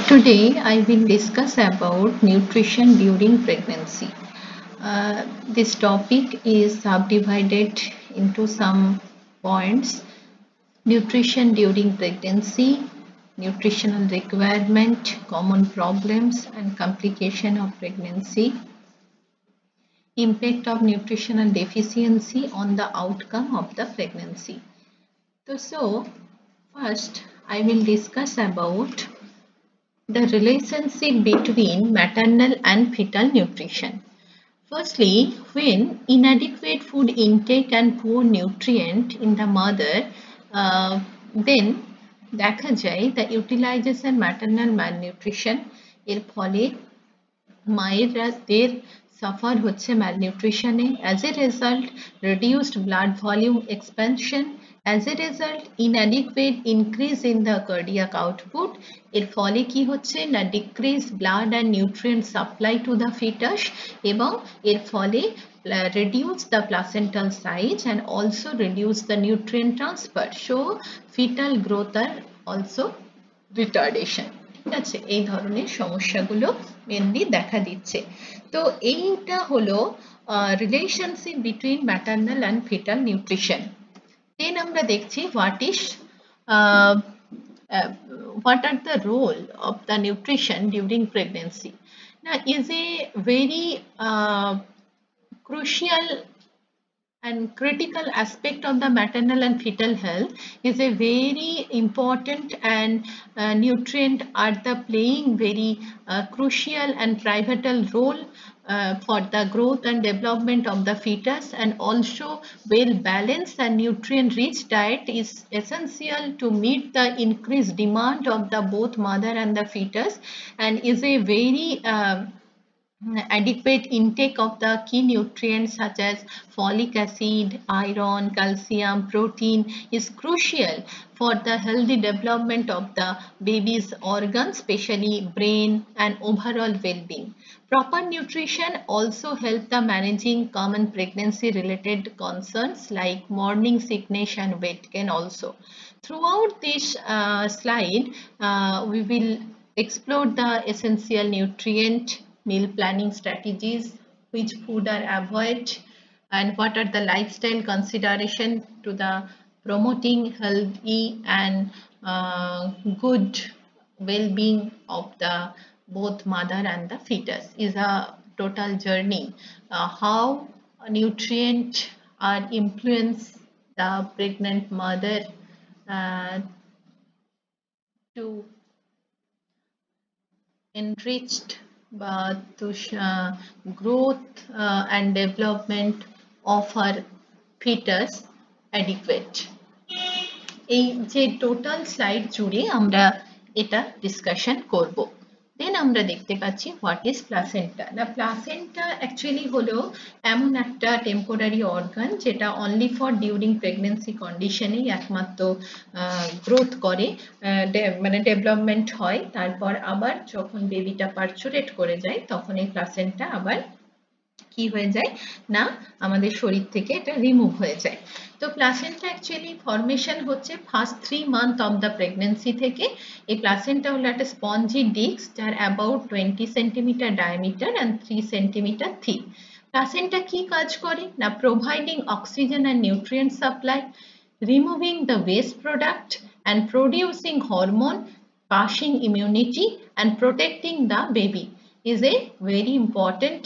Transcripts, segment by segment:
Today I will discuss about nutrition during pregnancy. This topic is subdivided into some points: nutrition during pregnancy, nutritional requirement, common problems and complication of pregnancy, impact of nutritional deficiency on the outcome of the pregnancy. So first I will discuss about the relationship between maternal and fetal nutrition. Firstly, when inadequate food intake and poor nutrient in the mother, then দেখা যায় the utilization maternal malnutrition এর ফলে মায়েদের suffer হচ্ছে malnutrition as a result reduced blood volume expansion, as a result inadequate increase in the cardiac output এর ফলে কি হচ্ছে না decreased blood and nutrient supply to the fetus এবং এর ফলে reduce the placental size and also reduce the nutrient transfer, so fetal growth are also retardation. ঠিক আছে, এই ধরনের সমস্যাগুলো মেনলি দেখা দিচ্ছে। তো এইটা হলো relationship between maternal and fetal nutrition. Then আমরা দেখছি what are the role of the nutrition during pregnancy. Now is a very crucial and critical aspect of the maternal and fetal health, is a very important and nutrient are the playing very crucial and pivotal role for the growth and development of the fetus, and also well balanced and nutrient rich diet is essential to meet the increased demand of the both mother and the fetus, and is a very adequate intake of the key nutrients such as folic acid, iron, calcium, protein is crucial for the healthy development of the baby's organs, especially brain and overall well-being. Proper nutrition also help the managing common pregnancy related concerns like morning sickness and weight gain also. Throughout this slide, we will explore the essential nutrient, meal planning strategies, which food are avoided, and what are the lifestyle consideration to the promoting healthy and good well-being of the both mother and the fetus. Is a total journey how nutrient are influence the pregnant mother to enriched to growth and development of her fetus adequate. এই যে total slide জুড়ে আমরা এটা discussion করব। দেন আমরা দেখতে পাচ্ছি what is placenta. না প্লাসেন্টা অ্যাকচুয়ালি হলো এমন একটা টেম্পোরারি অর্গান যেটা অনলি ফর ডিউরিং প্রেগনেন্সি কন্ডিশনেই একমাত্র গ্রোথ করে, মানে ডেভেলপমেন্ট হয়, তারপর আবার যখন বেবিটা পার্চুরেট করে যায় তখন এই প্লাসেন্টা আবার কি হয়ে যায় না আমাদের শরীর থেকে এটা রিমুভ হয়ে যায়। তো প্লাসেন্টা অ্যাকচুয়ালি ফর্মেশন হচ্ছে first 3 month of the pregnancy থেকে। এই প্লাসেন্টা হলো একটা স্পঞ্জি ডিস্ক যার about 20 centimetre diameter and 3 centimetre thick. Placenta কি কাজ করে না providing oxygen and nutrient supply, removing the waste product and producing hormone, passing immunity and protecting the baby is a very important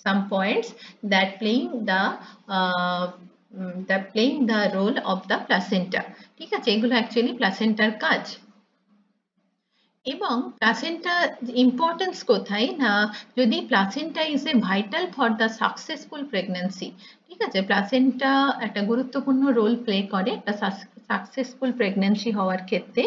some points that playing the role of the placenta. ঠিক আছে, এগুলো actually প্লাসেন্টার কাজ। এবং placenta importance কোথায় না যদি placenta is a vital for the successful pregnancy. ঠিক আছে, প্লাসেন্টা একটা গুরুত্বপূর্ণ রোল প্লে করে একটা সাকসেসফুল প্রেগনেন্সি হওয়ার ক্ষেত্রে।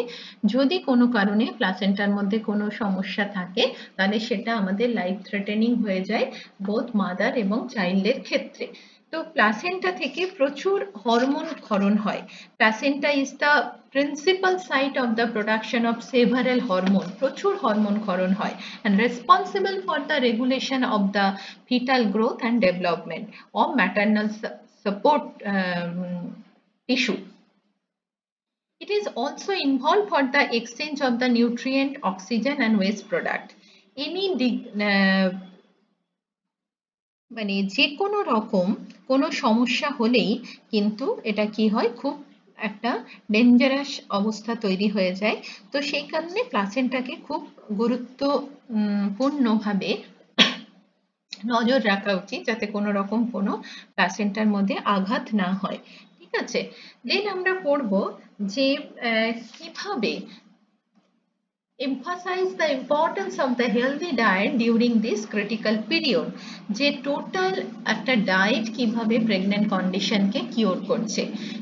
যদি কোনো কারণে প্লাসেন্টার মধ্যে কোনো সমস্যা থাকে তাহলে সেটা আমাদের লাইফ থ্রেটেনিং হয়ে যায় বোথ মাদার এবং চাইল্ডের ক্ষেত্রে। তো প্লাসেন্টা থেকে প্রচুর হরমোন ক্ষরণ হয়। Placenta is the principal site of the production of several hormone, প্রচুর হরমোন ক্ষরণ হয়, and responsible for the regulation of the fetal growth and development of maternal support tissue. It is also involved for the exchange of the nutrient, oxygen and waste product. Any মানে যে কোনো রকম কোনো সমস্যা হলেই কিন্তু এটা কি হয়, খুব একটা ডেঞ্জারাস অবস্থা তৈরি হয়ে যায়। তো সেই কারণে প্লাসেন্টাকে খুব গুরুত্বপূর্ণভাবে নজর রাখা উচিত যাতে কোনো রকম কোনো প্লাসেন্টার মধ্যে আঘাত না হয়। ঠিক আছে, দেন আমরা পড়ব যে কিভাবে emphasize the importance of the healthy diet during this critical period, যে টোটাল একটা ডায়েট কিভাবে প্রেগন্যান্ট কন্ডিশনকে কিওর করছে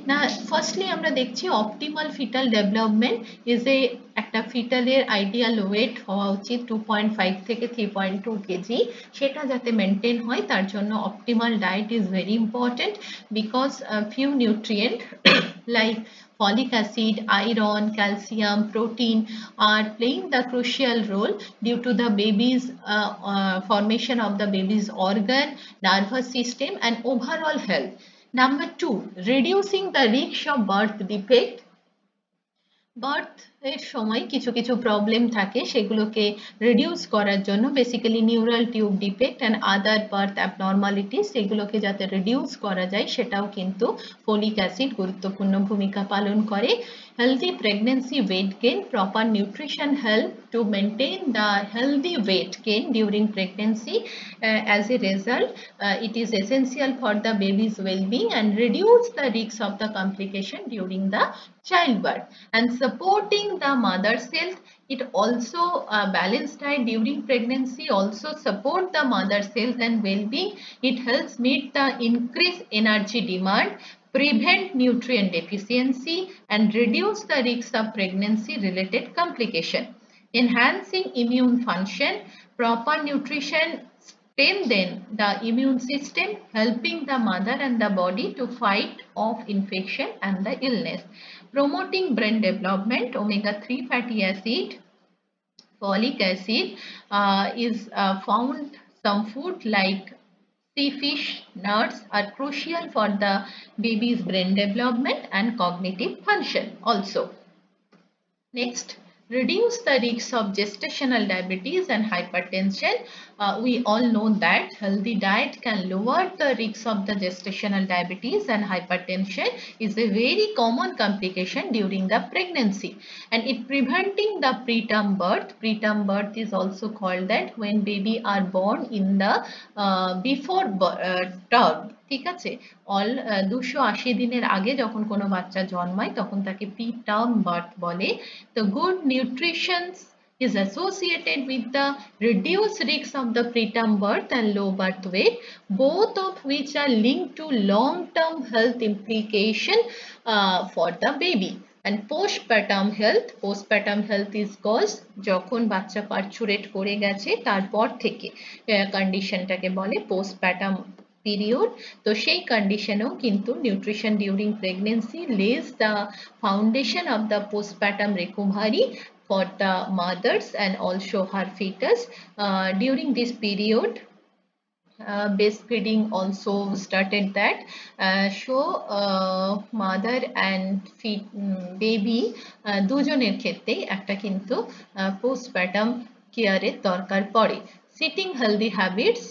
না। ফার্স্টলি আমরা দেখছি optimal fetal development is a একটা ফিটালের আইডিয়াল ওয়েট হওয়া উচিত 2.5 থেকে 3.2 কেজি, সেটা যাতে মেনটেন হয় তার জন্য optimal diet is very important because few nutrient like folic acid, iron, calcium, protein are playing the crucial role due to the baby's formation of the baby's organ, nervous system and overall health. Number 2, reducing the risk of birth defect. Birth এর সময় কিছু কিছু problem থাকে, সেগুলোকে reduce করার জন্য basically neural tube defect and other birth abnormalities, সেগুলোকে যাতে রিডিউস করা যায় সেটাও কিন্তু ফোলিক অ্যাসিড গুরুত্বপূর্ণ ভূমিকা পালন করে। Healthy pregnancy weight gain, proper nutrition help to maintain the healthy weight gain during pregnancy. As a result, it is essential for the baby's well-being and reduce the risk of the complication during the childbirth. And supporting the mother's health, it also balanced diet during pregnancy also support the mother's health and well-being. It helps meet the increased energy demand, prevent nutrient deficiency and reduce the risk of pregnancy related complication. Enhancing immune function, proper nutrition strengthen the immune system, helping the mother and the body to fight off infection and the illness. Promoting brain development, omega-3 fatty acid, folic acid is found some food like sea fish, nuts are crucial for the baby's brain development and cognitive function also. Next, reduce the risk of gestational diabetes and hypertension. We all know that healthy diet can lower the risk of the gestational diabetes and hypertension is a very common complication during the pregnancy, and it preventing the preterm birth. Preterm birth is also called that when baby are born in the before term. ঠিক আছে, all 280 দিনের আগে যখন কোনো বাচ্চা জন্মায় তখন তাকে প্রিটার্ম বার্থ বলে। The good nutrition is associated with the reduced risk of the preterm birth and low birth weight, both of which are linked to long-term health implication for the baby. And postpartum health is caused যখন বাচ্চা পার্চুরেট করে গেছে তারপর থেকে কন্ডিশনটাকে বলে postpartum period. তো সেই কন্ডিশনেও কিন্তু nutrition during pregnancy lays the foundation of the postpartum recovery for the mothers and also her fetus. During this period, breastfeeding also started that mother and baby দুজনের ক্ষেত্রেই একটা কিন্তু postpartum কেয়ারের দরকার পড়ে। সিটিং হেলদি হ্যাবিটস,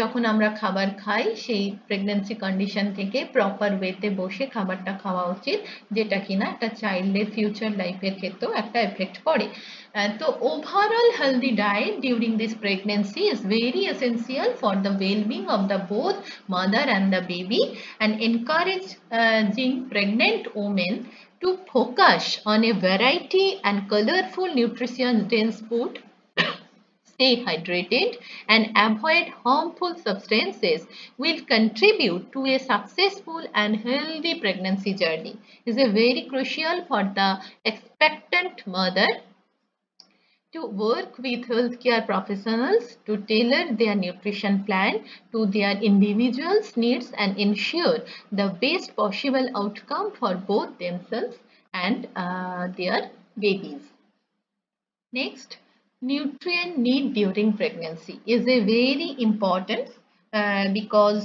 যখন আমরা খাবার খাই সেই প্রেগন্যান্সি কন্ডিশন থেকে প্রপার ওয়েতে বসে খাবারটা খাওয়া উচিত, যেটা কিনা একটা চাইল্ডের ফিউচার লাইফের ক্ষেত্রেও একটা এফেক্ট পড়ে। তো overall healthy diet during this pregnancy is very essential for the wellbeing of the both mother and the baby and encouraging pregnant women to focus on a variety and colorful nutrition dense food, stay hydrated and avoid harmful substances will contribute to a successful and healthy pregnancy journey. It is very crucial for the expectant mother to work with healthcare professionals to tailor their nutrition plan to their individual's needs and ensure the best possible outcome for both themselves and their babies. Next, nutrient need during pregnancy is a very important because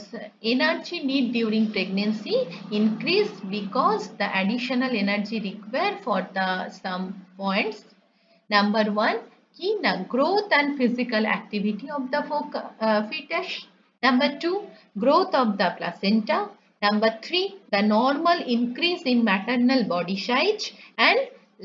energy need during pregnancy increase because the additional energy required for the some points. Number one, ki na growth and physical activity of the fetus. Number two, growth of the placenta. Number three, the normal increase in maternal body size. And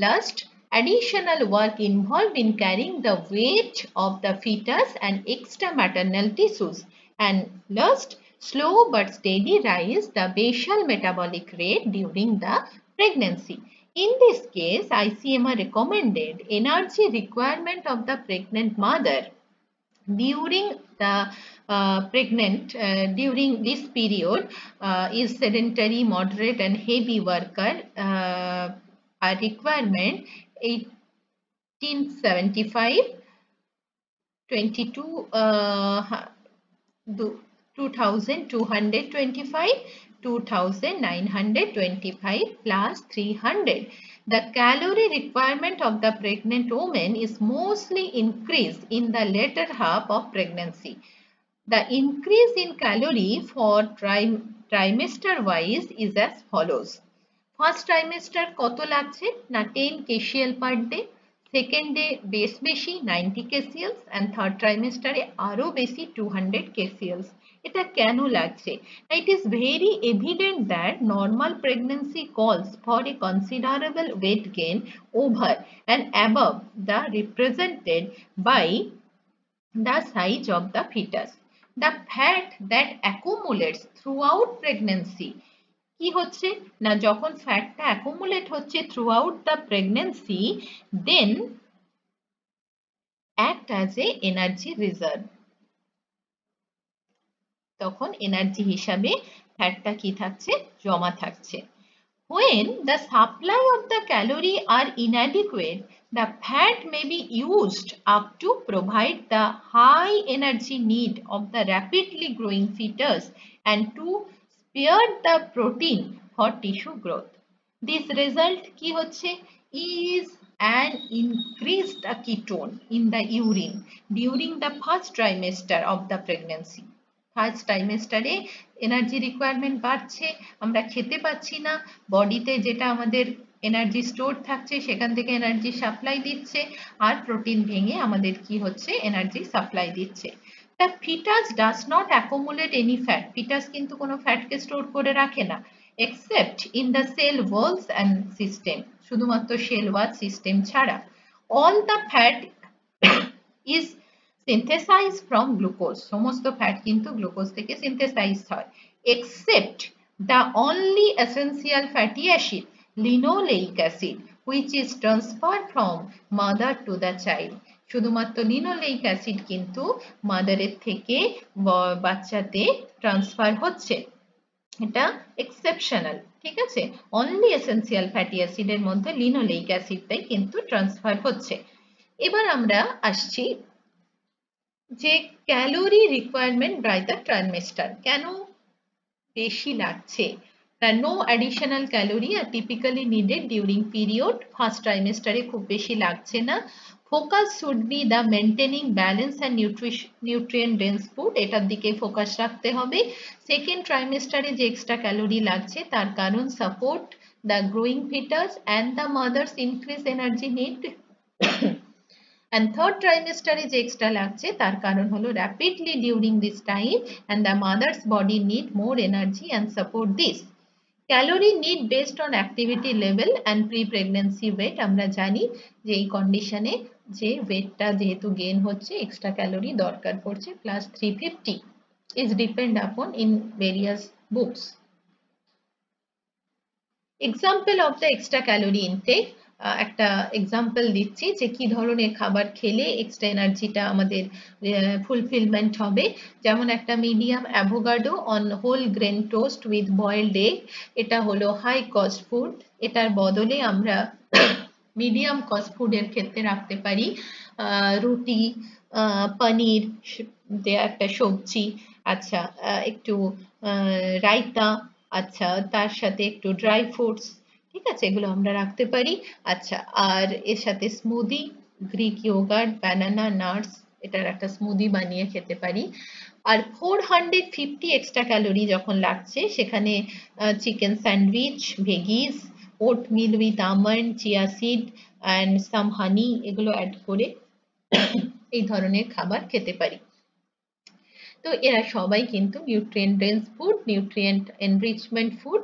last, additional work involved in carrying the weight of the fetus and extra maternal tissues. And last, slow but steady rise the basal metabolic rate during the pregnancy. In this case, ICMR recommended energy requirement of the pregnant mother during the during this period is sedentary, moderate and heavy worker a requirement 1875, 2225, 2925 plus 300. The calorie requirement of the pregnant woman is mostly increased in the later half of pregnancy. The increase in calorie for trimester wise is as follows. First trimester কত লাগছে না 10 kcal per day, second day বেশি 90 kcals and third trimester আরো বেশি 200 kcals. এটা কেন লাগছে? It is very evident that normal pregnancy calls for a considerable weight gain over and above the represented by the size of the fetus. The fat that accumulates throughout pregnancy কি হচ্ছে না যখন ফ্যাটটা accumulate হচ্ছে throughout the pregnancy then act as a energy reserve. তখন energy হিসাবে ফ্যাটটা কি থাকছে জমা থাকছে. When the supply of the calorie are inadequate, the fat may be used up to provide the high energy need of the rapidly growing fetus and to spare the protein for tissue growth. This result কি হচ্ছে is an increased ketone in the urine during the first trimester of the pregnancy. First ট্রাইমেস্টারে energy requirement বাড়ছে, আমরা খেতে পাচ্ছি না, বডিতে যেটা আমাদের এনার্জি স্টোর থাকছে সেখান থেকে এনার্জি সাপ্লাই দিচ্ছে আর প্রোটিন ভেঙে আমাদের কি হচ্ছে এনার্জি সাপ্লাই দিচ্ছে. The fetus does not accumulate any fat. fetus কিন্তু কোনো ফ্যাটকে স্টোর করে রাখে না except in the cell walls and system. শুধুমাত্র সেল ওয়াল সিস্টেম ছাড়া. All the fat is synthesized from glucose. সমস্ত ফ্যাট কিন্তু গ্লুকোজ থেকে সিনথেসাইজ হয় except the only essential fatty acid linoleic acid which is transferred from mother to the child. শুধুমাত্র linoleic acid কিন্তু মাদারের থেকে বাচ্চাতে transfer হচ্ছে, এটা এক্সেপশনাল, ঠিক আছে. অনলি এসেনশিয়াল ফ্যাটি অ্যাসিডের মধ্যে লিনোলেইক অ্যাসিডটাই কিন্তু ট্রান্সফার হচ্ছে. এবার আমরা আসছি যে calorie requirement by the trimester কেন বেশি লাগছে. No additional calorie are typically needed during period. First trimester এ খুব বেশি লাগছে না. Focus should be the maintaining balance and nutrient dense food. এটার দিকে ফোকাস রাখতে হবে. Second trimester এ যে এক্সট্রা ক্যালোরি লাগছে তার কারণ support the growing fetus and the mother's increased energy need. And third trimester এ যে এক্সট্রা লাগছে তার কারণ হলো rapidly during this time and the mother's body need more energy and support this. Calorie need based on activity level and pre-pregnancy weight. আমরা জানি যে এই কন্ডিশনে যে ওয়েটটা যেহেতু গেইন হচ্ছে এক্সট্রা ক্যালোরি দরকার পড়ছে plus 350 is depend upon in various books. Example of the extra calorie intake. একটা এক্সাম্পল দিচ্ছি যে কি ধরনের খাবার খেলে এক্সট্রা এনার্জিটা আমাদের ফুলফিলমেন্ট হবে. যেমন একটা medium avocado on whole grain toast with boiled egg, এটা হলো হাই কস্ট ফুড. এটার বদলে আমরা মিডিয়াম কস্ট ফুডের ক্ষেত্রে রাখতে পারি রুটি, পনির দেয়া একটা সবজি, আচ্ছা একটু রায়তা, আচ্ছা তার সাথে একটু ড্রাই ফ্রুটস, ঠিক আছে, এগুলো আমরা রাখতে পারি. আচ্ছা আর এর সাথে smoothie, Greek yogurt, banana, nuts, এটার একটা স্মুদি বানিয়ে খেতে পারি। আর 450 এক্সট্রা ক্যালোরি যখন লাগছে সেখানে chicken sandwich, veggies, oatmeal with almond, chia seed and some honey এগুলো অ্যাড করে এই ধরনের খাবার খেতে পারি। তো এরা সবাই কিন্তু nutrient dense food, nutrient enrichment food.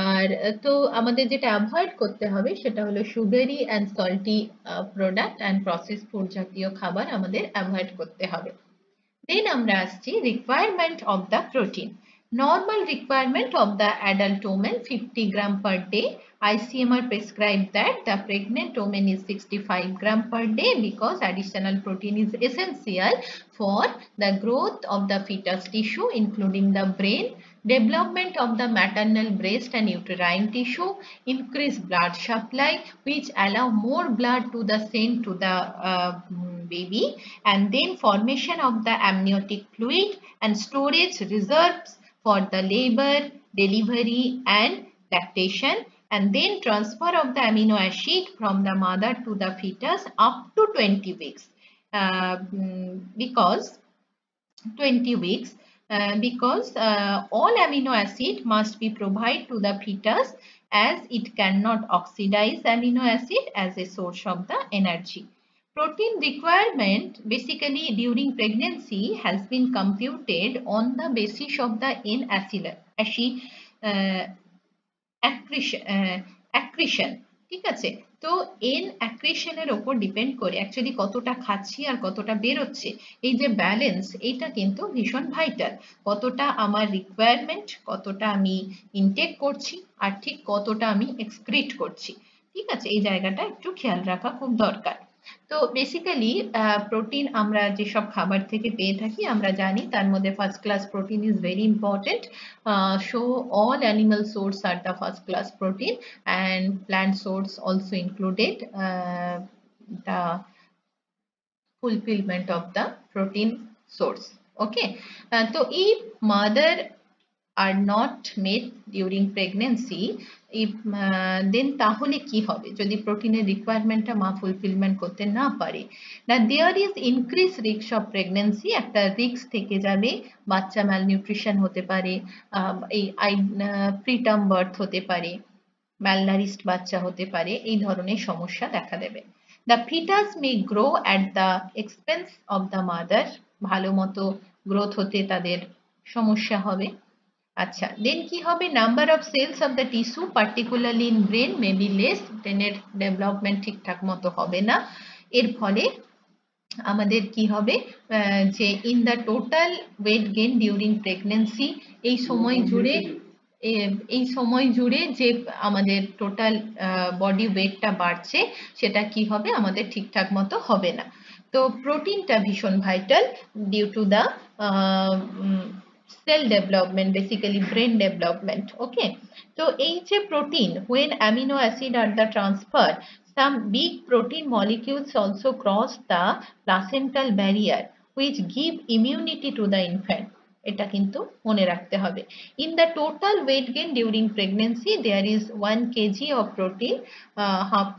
আর তো আমাদের যেটা অ্যাভয়েড করতে হবে সেটা হলো sugary and salty product and process food জাতীয় খাবার আমাদের অ্যাভয়েড করতে হবে। Then আমরা আসছি requirement of the protein. Normal requirement of the adult woman 50 gram per day. ICMR prescribed that the pregnant woman is 65 gram per day because additional protein is essential for the growth of the fetus tissue including the brain, development of the maternal breast and uterine tissue, increased blood supply which allow more blood to the send to the baby, and then formation of the amniotic fluid and storage reserves for the labor, delivery and lactation, and then transfer of the amino acid from the mother to the fetus up to 20 weeks because 20 weeks because all amino acid must be provided to the fetus as it cannot oxidize amino acid as a source of the energy. Protein requirement basically during pregnancy has been computed on the basis of the accretion, ঠিক আছে? তো N অ্যাক্রিশনের ওপর depend করে actually কতটা খাচ্ছি আর কতটা বেরোচ্ছে, এই যে ব্যালেন্স, এইটা কিন্তু ভীষণ ভাইটাল। কতটা আমার রিকোয়ারমেন্ট, কতটা আমি ইনটেক করছি আর ঠিক কতটা আমি এক্সক্রিট করছি, ঠিক আছে? এই জায়গাটা একটু খেয়াল রাখা খুব দরকার। তো বেসিক্যালি প্রোটিন আমরা যেসব খাবার থেকে পেয়ে থাকি আমরা জানি তার মধ্যে first class protein is very important. So all animal source are the first class protein and plant source also included the fulfillment of the protein source. Okay, so if mother are not made during pregnancy, if then তাহলে কি হবে যদি প্রোটিনের রিকোয়ারমেন্টটা মা fulfilment করতে না পারে? না, there is increase risk of pregnancy, একটা রিস্ক থেকে যাবে, বাচ্চা ম্যালনিউট্রিশন হতে পারে, এই প্রিটার্ম বার্থ হতে পারে, ম্যালনারিস্ট বাচ্চা হতে পারে, এই ধরনের সমস্যা দেখা দেবে। The fetus may grow at the expense of the mother, ভালো মতো গ্রোথ হতে তাদের সমস্যা হবে। আচ্ছা, দেন কি হবে? Number of cells of the tissue particularly in brain may be less, ব্রেনের ডেভেলপমেন্ট ঠিকঠাক মতো হবে না। এর ফলে আমাদের কি হবে যে in the total weight gain during pregnancy, এই সময় জুড়ে যে আমাদের টোটাল বডি ওয়েটটা বাড়ছে সেটা কি হবে? আমাদের ঠিকঠাক মতো হবে না। তো প্রোটিনটা ভীষণ vital due to the cell development, basically brain development. Okay, so এই যে protein, when amino acid are the transfer, some big protein molecules also cross the placental barrier which give immunity to the infant. এটা কিন্তু মনে রাখতে হবে। In the total weight gain during pregnancy there is 1 kg of protein, half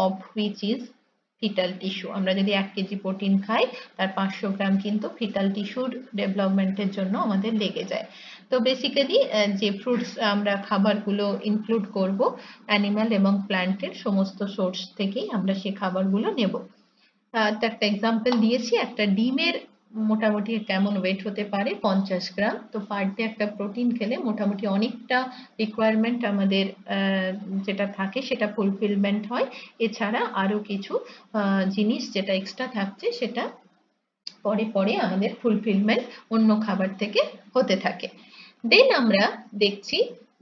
of which is fetal tissue. আমরা যদি 1 KG protein খাই তার 500 গ্রাম কিন্তু ফিটাল টিস্যুর ডেভেলপমেন্টের জন্য আমাদের লেগে যায়। তো বেসিক্যালি যে ফ্রুটস আমরা খাবারগুলো ইনক্লুড করব অ্যানিমাল এবং প্ল্যান্টের সমস্ত সোর্স থেকেই আমরা সেই খাবারগুলো নেব। তো একটা এক্সাম্পল দিয়েছি, একটা ডিমের মোটামুটি কেমন ওয়েট হতে পারে 50 গ্রাম। তো পার ডে একটা প্রোটিন খেলে মোটামুটি অনেকটা রিকোয়ারমেন্ট আমাদের যেটা থাকে সেটা ফুলফিলমেন্ট হয়। এছাড়া আরো কিছু জিনিস যেটা এক্সট্রা থাকছে সেটা পরে পরে আমাদের ফুলফিলমেন্ট অন্য খাবার থেকে হতে থাকে। দেন আমরা দেখছি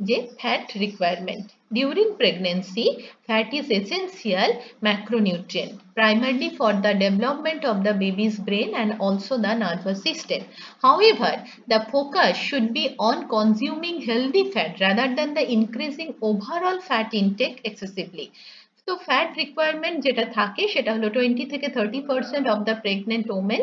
যে fat requirement during pregnancy. Fat is essential macronutrient primarily for the development of the baby's brain and also the nervous system. However, the focus should be on consuming healthy fat rather than the increasing overall fat intake excessively. তো fat requirement যেটা থাকে সেটা হলো 20 থেকে 30% of the pregnant women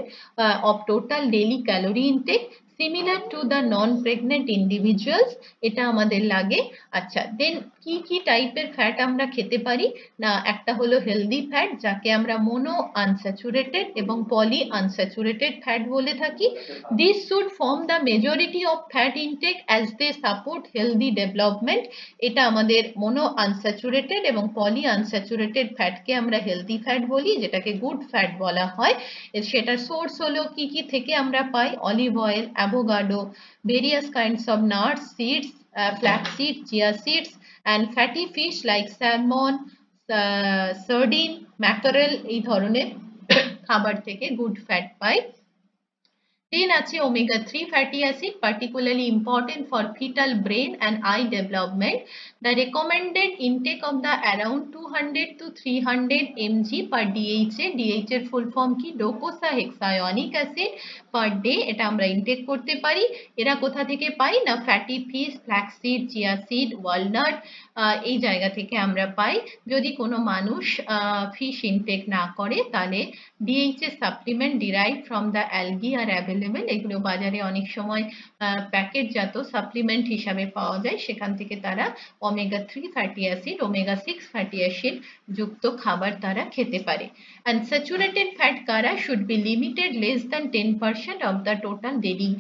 of total daily calorie intake. similar to the non-pregnant individuals, এটা আমাদের লাগে। আচ্ছা, দেন কি কি টাইপের ফ্যাট আমরা খেতে পারি না, একটা হলো হেলদি ফ্যাট যাকে আমরা মোনো আনস্যাচুরেটেড এবং পলি আনস্যাচুরেটেড ফ্যাট বলে থাকি। This should form the majority of fat intake as they support healthy development. এটা আমাদের মোনো আনস্যাচুরেটেড এবং পলি আনস্যাচুরেটেড ফ্যাটকে আমরা হেলদি ফ্যাট বলি, যেটাকে গুড ফ্যাট বলা হয়। সেটার সোর্স হলো কি কি থেকে আমরা পাই, olive oil, avocado, various kinds of nuts, seeds, flax seeds, chia seeds, and fatty fish like salmon, sardine, mackerel, এই ধরনের খাবার থেকে গুড ফ্যাট পাই। Then আছে omega-3 fatty acid, particularly important for fetal brain and eye development. The recommended intake of the around 200 to 300 mg per DHA, DHA এর full form কি, docosahexaionic acid per day, এটা আমরা intact করতে পারি। এরা কোথা থেকে পাই না, fatty fish, flaxseed, chia seed, walnut, এই জায়গা থেকে আমরা পাই। যদি কোনো মানুষ ফিশ ইনটেক না করে তাহলে DHA supplement derive from the algae are available, এগুলো বাজারে অনেক সময় প্যাকেটজাত সাপ্লিমেন্ট হিসাবে পাওয়া যায়, সেখান থেকে তারা omega-3 fatty acid, omega-6 fatty acid যুক্ত খাবার তারা খেতে পারে। and saturated fat কারা should be limited less than 10% of the total daily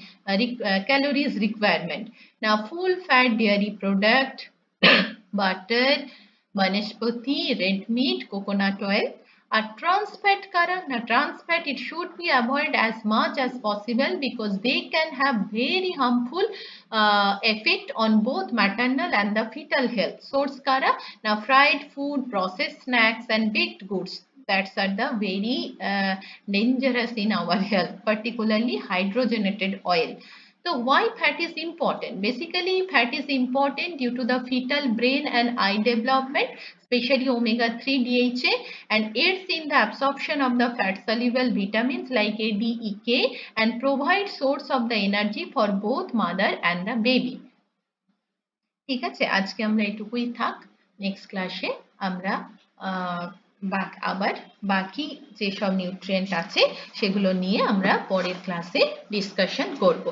calories requirement. Now full fat dairy product, butter, banaspati, red meat, coconut oil. A trans fat kara, na trans fat, it should be avoided as much as possible because they can have very harmful effect on both maternal and the fetal health. Source kara, na fried food, processed snacks and baked goods, that are the very dangerous in our health, particularly hydrogenated oil. So why fat is important? Basically fat is important due to the fetal brain and eye development, especially omega-3 DHA, and aids in the absorption of the fat soluble vitamins like A, D, E, K, and provide source of the energy for both mother and the baby. ঠিক আছে, আজকে আমরা এটুকুই থাক। Next ক্লাসে আমরা আবার বাকি যেসব নিউট্রিয়েন্ট আছে সেগুলো নিয়ে আমরা পরের ক্লাসে ডিসকাশন করব।